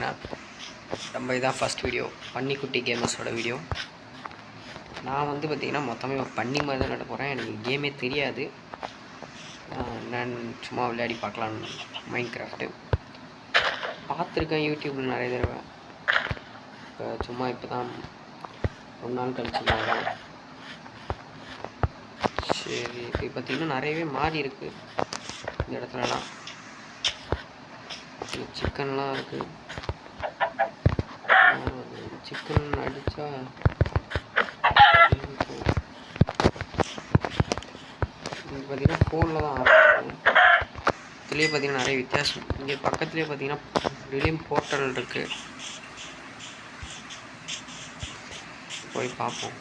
பார்த்தீங்கன்னா நம்ம இதான் ஃபஸ்ட் வீடியோ பன்னிக்குட்டி கேமர்ஸோட வீடியோ. நான் வந்து பார்த்திங்கன்னா மொத்தமே பண்ணி மாதிரி தான் நட போகிறேன். எனக்கு கேமே தெரியாது. நான் சும்மா விளையாடி பார்க்கலான்னு மைண்ட் கிராஃப்ட்டு பார்த்துருக்கேன் யூடியூப்பில் நிறைய தடவை. இப்போ சும்மா இப்போ தான் ரொம்ப நாள் கழிச்சுருக்காங்க. சரி, இப்போ பார்த்திங்கன்னா நிறையவே மாறி இருக்குது இந்த இடத்துலலாம். சிக்கன்லாம் இருக்குது. சிக்கன் அடித்தா இது பார்த்திங்கன்னா ஃபோனில் தான் ஆரம்பிக்கும். இதுலேயே பார்த்திங்கன்னா நிறைய வித்தியாசம். இங்கே பக்கத்துலேயே பார்த்திங்கன்னா ரிலீம் போர்ட்டல் இருக்குது, போய் பார்ப்போம்.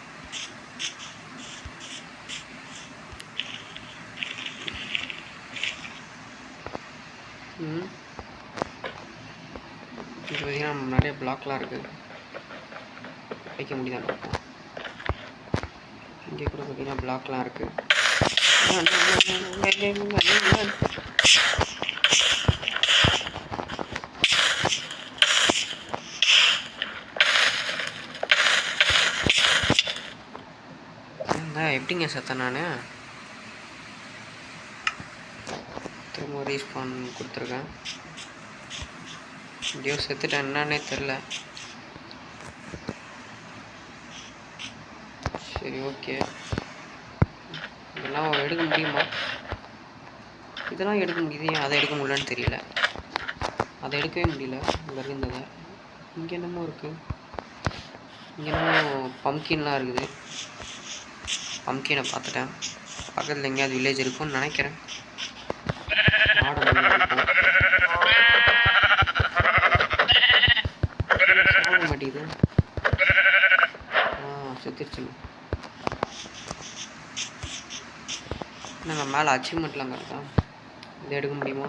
இது பார்த்திங்கன்னா நிறைய பிளாக்லாம் இருக்குது, வைக்க முடியுதான் பார்ப்போம். இங்கே கூட பார்த்திங்கன்னா பிளாக்லாம் இருக்குது. எப்படிங்க சத்தம்? நான் திரும்ப ரீஸ்பான் கொடுத்துருக்கேன். ஐயோ செத்துட்டேன், என்னன்னே தெரில. சரி, ஓகே. இதெல்லாம் எடுக்க முடியுமா? இதெல்லாம் எடுக்க முடியுது, ஏன் அதை எடுக்க முடியலன்னு தெரியல. அதை எடுக்கவே முடியல. இங்கே இருந்ததை இங்கே என்னமோ இருக்குது. இங்கே என்னமோ பம்கின்லாம் இருக்குது. பம்கினை பார்த்துட்டேன். பக்கத்தில் எங்கேயாவது வில்லேஜ் இருக்கும்னு நினைக்கிறேன். சாக மாட்டேங்குது. செத்துருச்சுங்க. நாங்கள் மேலே அச்சீவ்மெண்ட்லாம் கரெக்டா இதை எடுக்க முடியுமா?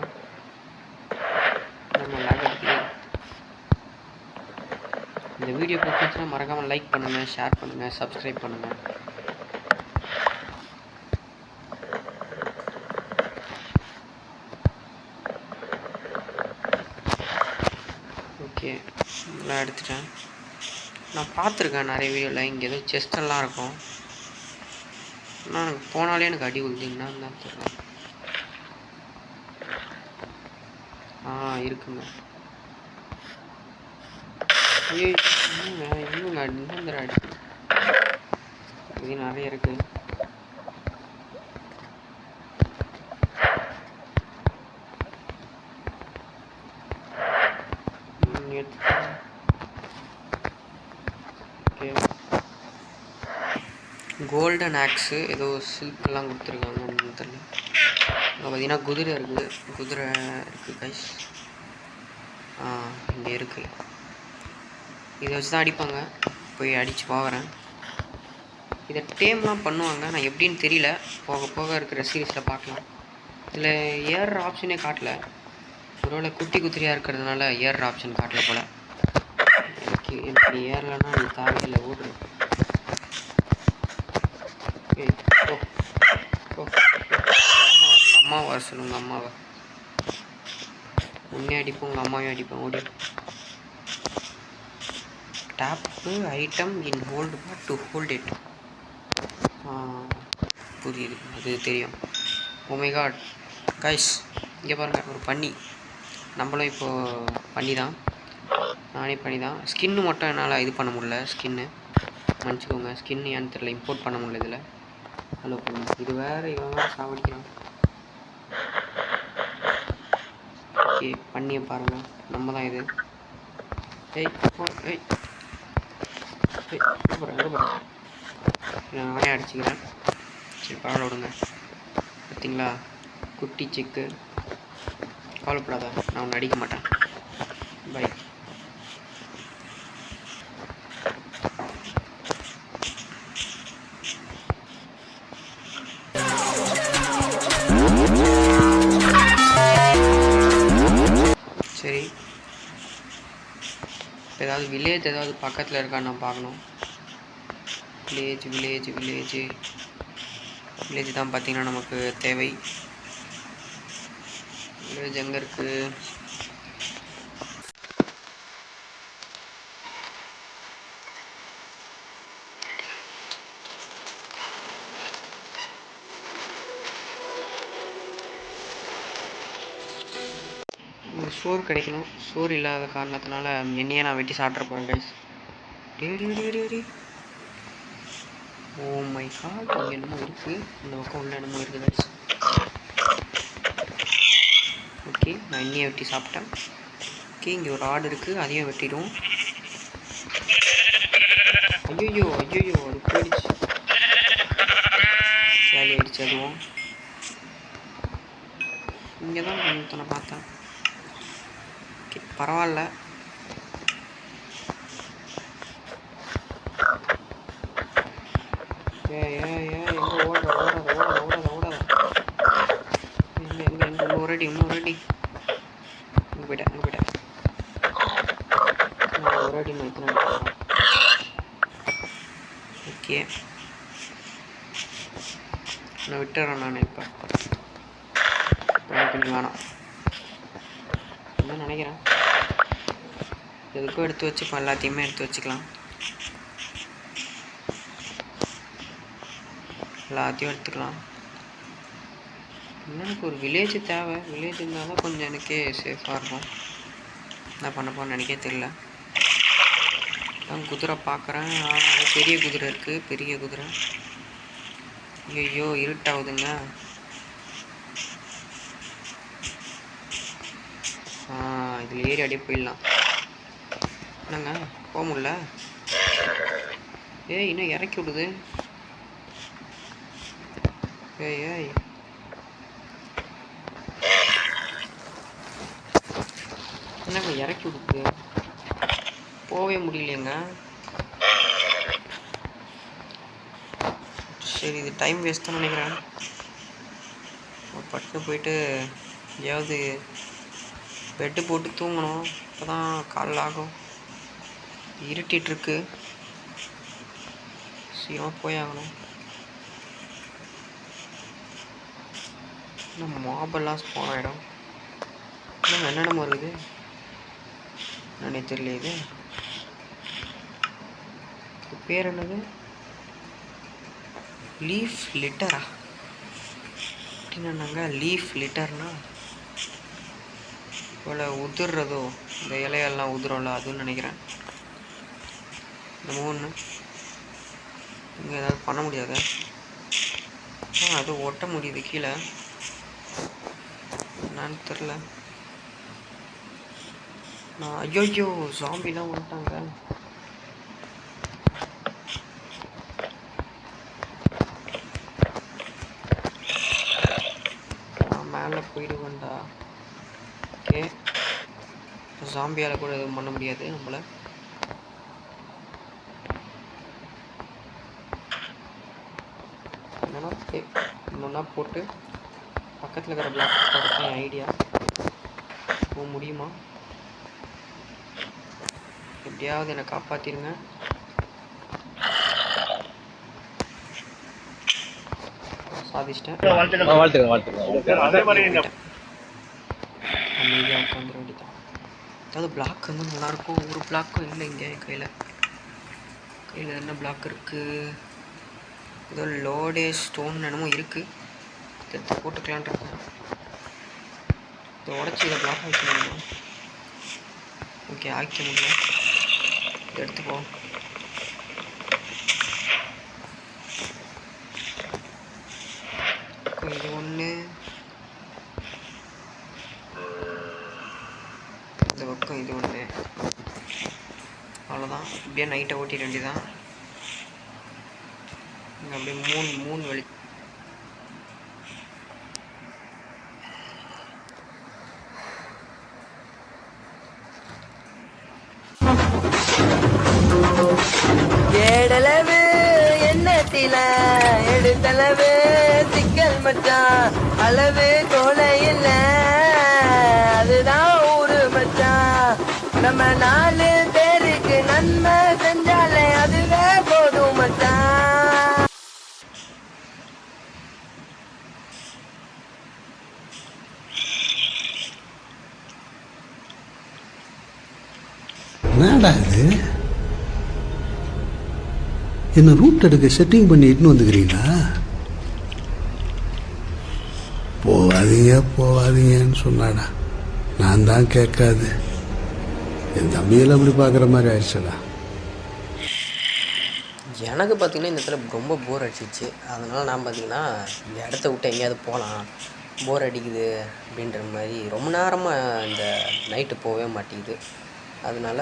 நம்ம லேக் எடுத்து. இந்த வீடியோ பிடிச்சிருந்துச்சுன்னா மறக்காமல் லைக் பண்ணுங்கள், ஷேர் பண்ணுங்கள், சப்ஸ்கிரைப் பண்ணுங்கள். ஓகே, இதெல்லாம் எடுத்துட்டேன். நான் பார்த்துருக்கேன் நிறைய வீடியோவில். இங்கே ஏதோ செஸ்டெல்லாம் இருக்கும். ஆனால் எனக்கு போனாலே எனக்கு அடி விழுதிங்கன்னா தான் தெரியல. இருக்குங்க. ஐயோ இன்னுங்க இன்னும் அடி இது நிறைய இருக்குது. கோல்டன் ஆக்ஸு ஏதோ சில்க்லாம் கொடுத்துருக்காங்க தெரியல. அங்கே பார்த்தீங்கன்னா குதிரை இருக்குது கைஸ். இங்கே இருக்குது. இதை வச்சு தான் அடிப்பாங்க. போய் அடித்து பார்க்குறேன். இதை டேம்லாம் பண்ணுவாங்க. நான் எப்படின்னு தெரியல. போக போக இருக்கிற சீரீஸில் பார்க்கலாம். இதில் ஏறுற ஆப்ஷனே காட்டல. ஒருவேளை குட்டியாக இருக்கிறதுனால ஏறுற ஆப்ஷன் காட்டல போல். எனக்கு ஏறலைன்னா நீ தாவியில் ஓடுற. உங்கள் அம்மா வர சொல்லுங்க. அம்மாவை உன்னே அடிப்போம், உங்கள் அம்மாவையும் அடிப்பேன். ஓடி. Tape item in hold for to hold it. புரியுது, அது தெரியும். ஓ மை காட் கைஸ், இங்கே பாருங்கள், ஒரு பன்னி. நம்மளும் இப்போது பண்ணி தான், நானே பண்ணி தான். ஸ்கின்னு மட்டும் என்னால் இது பண்ண முடியல. ஸ்கின்னு மன்னிச்சிக்கோங்க. ஸ்கின்னு ஏன்னு தெரியல, இம்போர்ட் பண்ண முடியல இதில். ஹலோ பண்ணி, இது வேறு இவன் வேறு சாவடிக்கிறான். ஓகே, பண்ணியை பாருங்கள், நம்ம தான் இது. நானே அடிச்சுக்கிறேன். சரி, பரவாயில்ல விடுங்க. பார்த்தீங்களா, குட்டி சிக்கு. கவலைப்படாத, நான் ஒன்று அடிக்க மாட்டேன். பை. சரி, இப்போ ஏதாவது வில்லேஜ் ஏதாவது பக்கத்தில் இருக்கான்னு நான் பார்க்கணும். வில்லேஜ் தான் பார்த்திங்கன்னா நமக்கு தேவை. வில்லேஜ் எங்கே இருக்குது? சோறு கிடைக்கணும். சோறு இல்லாத காரணத்தினால என்னையே நான் வெட்டி சாப்பிட்ற போகிறேன் கைஸ். டேரி ஓ மை காட், இங்கே என்னமோ இருக்குது. இந்த பக்கம் உள்ள என்னமோ இருக்குது கைஸ். ஓகே, நான் என்னையே வெட்டி சாப்பிட்டேன். ஓகே, இங்கே ஒரு ஆடு இருக்குது, அதையும் வெட்டிடுவோம். ஐயோ அது போயிடுச்சு. ஜாலி ஆகிடுச்சு அதுவும். இங்கே தான் ஒருத்தனை பார்த்தேன். ஓகே, பரவாயில்ல. எங்கே ஓடாத எங்கே இன்னொரு அடி இங்கே போயிட்டேன் ஒரு அடி எத்தனை. ஓகே, நான் விட்டுறேன். நான் இப்போ கொஞ்சம் வேணாம் என்ன நினைக்கிறேன். எதுக்கும் எடுத்து வச்சுப்போம், எல்லாத்தையுமே எடுத்து வச்சுக்கலாம். எல்லாத்தையும் எடுத்துக்கலாம். எனக்கு ஒரு வில்லேஜ் தேவை. வில்லேஜ் இருந்தால் தான் கொஞ்சம் எனக்கே சேஃபாக இருக்கும். என்ன பண்ண போகிறேன்னு எனக்கே தெரியல. நான் குதிரை பார்க்குறேன். அது பெரிய குதிரை இருக்குது, பெரிய குதிரை. ஐயோ இருட்டாகுதுங்க. இதில் ஏறி அப்படியே போயிடலாம். என்னங்க போக முடியல. இன்னும் இறக்கி விடுது. என்னங்க இறக்கி விடுது, போகவே முடியலையேங்க. சரி, இது டைம் வேஸ்ட் தான் நினைக்கிறேன். பட்டு போயிட்டு எங்கேயாவது பெட்டு போட்டு தூங்கணும். அப்போ தான் காலைல ஆகும். இருட்டிகிட்ருக்கு, சீக்கிரமாக போய் ஆகணும். இன்னும் மாபெல்லாம் ஸ்பான் ஆகிடும். இன்னும் என்னென்ன இருக்குது என்னன்னே தெரியல. இது பேர் என்னது? லீஃப் லிட்டரா? அப்படின்னாங்க. லீஃப் லிட்டர்னா போல் உதிர்றதோ, இந்த இலையெல்லாம் உதிரோம்ல, அதுன்னு நினைக்கிறேன். நம்ம ஒன்று இங்கே ஏதாவது பண்ண முடியாத? அது ஒட்ட முடியுது கீழே, என்னன்னு தெரில. ஐயோ ஜாம்பிலாம் வந்துட்டாங்க. நான் மேலே போயிடுவேன்டா. ஓகே, ஜாம்பியால் கூட எதுவும் பண்ண முடியாது நம்மளை. என்னன்னா இன்னொன்னா போட்டு பக்கத்தில் இருக்கிற பிளாக் போடுறது என் ஐடியா. போக முடியுமா? எப்படியாவது என்னை காப்பாற்றிடுங்க. சாதிச்சிட்டேன். அமைதியாக உட்காந்துட வேண்டியதான். அதாவது பிளாக் வந்து நல்லாயிருக்கும். ஒரு பிளாக்கும் இல்லை இங்கே கையில் என்ன பிளாக் இருக்குது? ஏதோ லோடே ஸ்டோன் என்னமோ இருக்குது, எடுத்து போட்டுக்கலான் இருக்கேன். இதை உடச்சி இதை பிளாக் ஆக்கி முடியுமா? ஓகே, ஆக்க முடியல. இதை எடுத்துப்போம். இது ஒன்று, இந்த பக்கம் இது ஒன்று. அவ்வளோதான். இப்படியே நைட்டை ஓட்டிட வேண்டியதான். இங்கே அப்படியே மூணு வழி. ஏடளவு எண்ணத்தில எடுத்தளவு சிக்கல் மச்சான், அளவு கோலை இல்ல, அதுதான் ஊரு மச்சான். நம்ம 4 பேருக்கு நன்மை செஞ்சாலே அதுவே போதும் மச்சான். என்னடா இது? என்ன ரூட் எடுக்க செட்டிங் பண்ணி இட்டுன்னு வந்துக்கிறீங்களா? போவாதீங்கன்னு சொன்னாடா. நான் தான் கேட்காது. என் தம்பியெல்லாம் அப்படி பார்க்குற மாதிரி ஆயிடுச்சுடா. எனக்கு பார்த்திங்கன்னா இந்த இடத்துல ரொம்ப போர் அடிச்சிச்சு. அதனால் நான் பார்த்திங்கன்னா இந்த இடத்த விட்டு எங்கேயாவது போகலாம், போர் அடிக்குது அப்படின்ற மாதிரி ரொம்ப நேரமாக இந்த நைட்டு போகவே மாட்டேங்குது. அதனால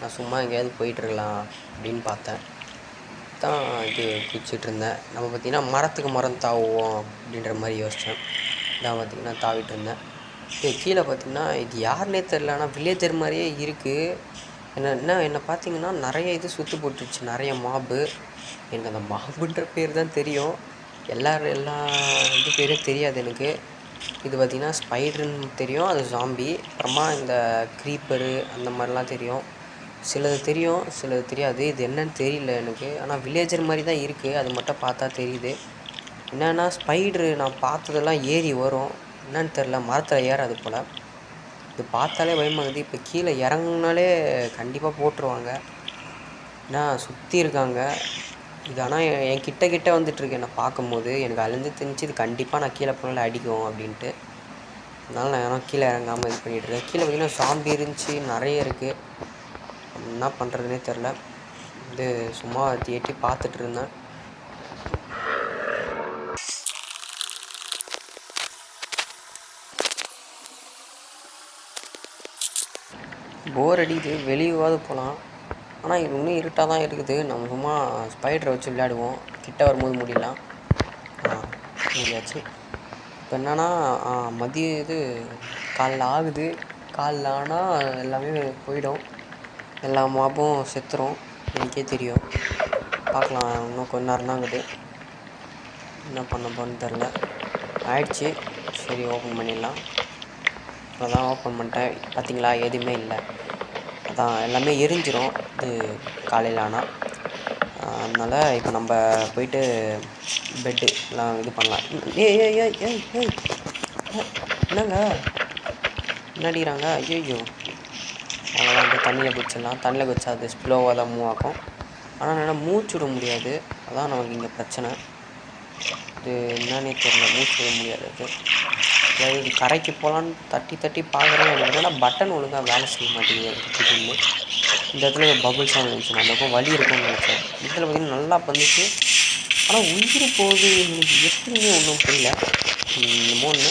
நான் சும்மா எங்கேயாவது போயிட்டுருக்கலாம் அப்படின்னு பார்த்தேன். தான் இது குதிச்சிட்ருந்தேன். நம்ம பார்த்திங்கன்னா மரத்துக்கு மரம் தாவுவோம் அப்படின்ற மாதிரி யோசித்தேன். நான் பார்த்திங்கன்னா தாவிட்டு இருந்தேன். இது கீழே பார்த்திங்கன்னா இது யாருன்னே தெரில, ஆனால் வில்லேஜர் மாதிரியே இருக்குது. என்னை பார்த்திங்கன்னா நிறைய இது சுற்று போட்டுருச்சு, நிறைய மாபு. எனக்கு அந்த மாபுன்ற பேர் தான் தெரியும், எல்லா இது பேரும் தெரியாது எனக்கு. இது பார்த்திங்கன்னா ஸ்பைடருன்னு தெரியும், அது ஜாம்பி. அப்புறமா இந்த க்ரீப்பரு அந்த மாதிரிலாம் தெரியும். சிலது தெரியும், சிலது தெரியாது. இது என்னன்னு தெரியல எனக்கு, ஆனால் வில்லேஜர் மாதிரி தான் இருக்குது, அது மட்டும் பார்த்தா தெரியுது. என்னென்னா ஸ்பைட்ரு நான் பார்த்ததெல்லாம் ஏறி வரும், என்னன்னு தெரில, மரத்தில் ஏறாது போல். இது பார்த்தாலே பயமாகுது. இப்போ கீழே இறங்குனாலே கண்டிப்பாக போட்டுருவாங்க, ஏன்னா சுற்றி இருக்காங்க. இது ஆனால் என் கிட்ட வந்துட்டுருக்கு. என்னை பார்க்கும்போது எனக்கு அழிஞ்சு தெரிஞ்சு இது கண்டிப்பாக நான் கீழே போனால அடிக்கும் அப்படின்ட்டு. அதனால் நான் ஏன்னா கீழே இறங்காமல் இது பண்ணிகிட்ருக்கேன். கீழே பார்த்திங்கன்னா சாம்பி இருந்துச்சு, நிறைய இருக்குது. என்ன பண்ணுறதுனே தெரில. இது சும்மா எட்டி பார்த்துட்டு இருந்தேன். போர் அடிக்குது, வெளியவாவது போகலாம். ஆனால் இது இன்னும் இருட்டாக தான் இருக்குது. நம்ம சும்மா ஸ்பைடரை வச்சு விளையாடுவோம், கிட்ட வரும்போது முடியலாம். முடியாச்சு. இப்போ என்னென்னா மதியம் இது காலைல ஆகுது. காலைல ஆனால் எல்லாமே போயிடும், எல்லா மாப்பும் செத்துரும், எனக்கே தெரியும். பார்க்கலாம், இன்னும் கொஞ்ச நேரம் தான் இருக்குது. என்ன பண்ண போகிறேன்னு தெரில. ஆயிடுச்சு, சரி ஓப்பன் பண்ணிடலாம். அதான் ஓப்பன் பண்ணிட்டேன். பார்த்திங்களா, எதுவுமே இல்லை. அதான் எல்லாமே எரிஞ்சிரும் இது காலையில் ஆனால். அதனால் இப்போ நம்ம போயிட்டு பெட்டு எல்லாம் இது பண்ணலாம். ஏய் ஏய் ஏய் ஏய் ஏய் என்னங்க என்னடிக்கிறாங்க? ஐயோ, அதெல்லாம் வந்து தண்ணியில் குதிச்சிடலாம். தண்ணியில் குதிச்சா அது ஸ்லோவாக தான் மூவ் ஆகும். ஆனால் என்னால் மூச்சு விட முடியாது, அதான் நமக்கு இங்கே பிரச்சனை. இது என்னன்னே தெரியல, மூச்சு விட முடியாது. அதாவது இது கரைக்கு போகலான்னு தட்டி பார்க்குறேன். எனக்கு என்னென்னா பட்டன் ஒழுங்காக வேலை செய்ய மாட்டேங்குது எனக்கு திடீர்னு. இந்த இடத்துல ஒரு பபுள் சவுண்ட் இருந்துச்சு, நான் அந்த வலி இருக்கும்னு நினச்சேன். இதில் பார்த்திங்கன்னா நல்லா பண்ணிச்சு, ஆனால் உயிர் போகுது. எனக்கு எப்படின்னு ஒன்றும் புரியல. என்னமோ ஒன்று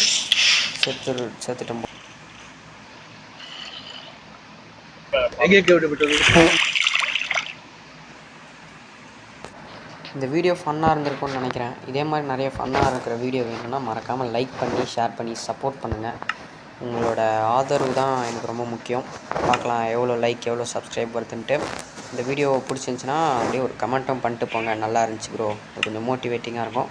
செத்துட்டோம். இந்த வீடியோ ஃபன்னாக இருந்திருக்கும்னு நினைக்கிறேன். இதே மாதிரி நிறைய ஃபன்னாக இருக்கிற வீடியோ வேணும்னா மறக்காமல் லைக் பண்ணி ஷேர் பண்ணி சப்போர்ட் பண்ணுங்கள். உங்களோட ஆதரவு தான் எனக்கு ரொம்ப முக்கியம். பார்க்கலாம் எவ்வளோ லைக் எவ்வளோ சப்ஸ்கிரைப் வருதுன்ட்டு. இந்த வீடியோ பிடிச்சிருந்துச்சின்னா அப்படியே ஒரு கமெண்ட்டும் பண்ணிட்டு போங்க, நல்லா இருந்துச்சு ப்ரோ, கொஞ்சம் மோட்டிவேட்டிங்காக இருக்கும்.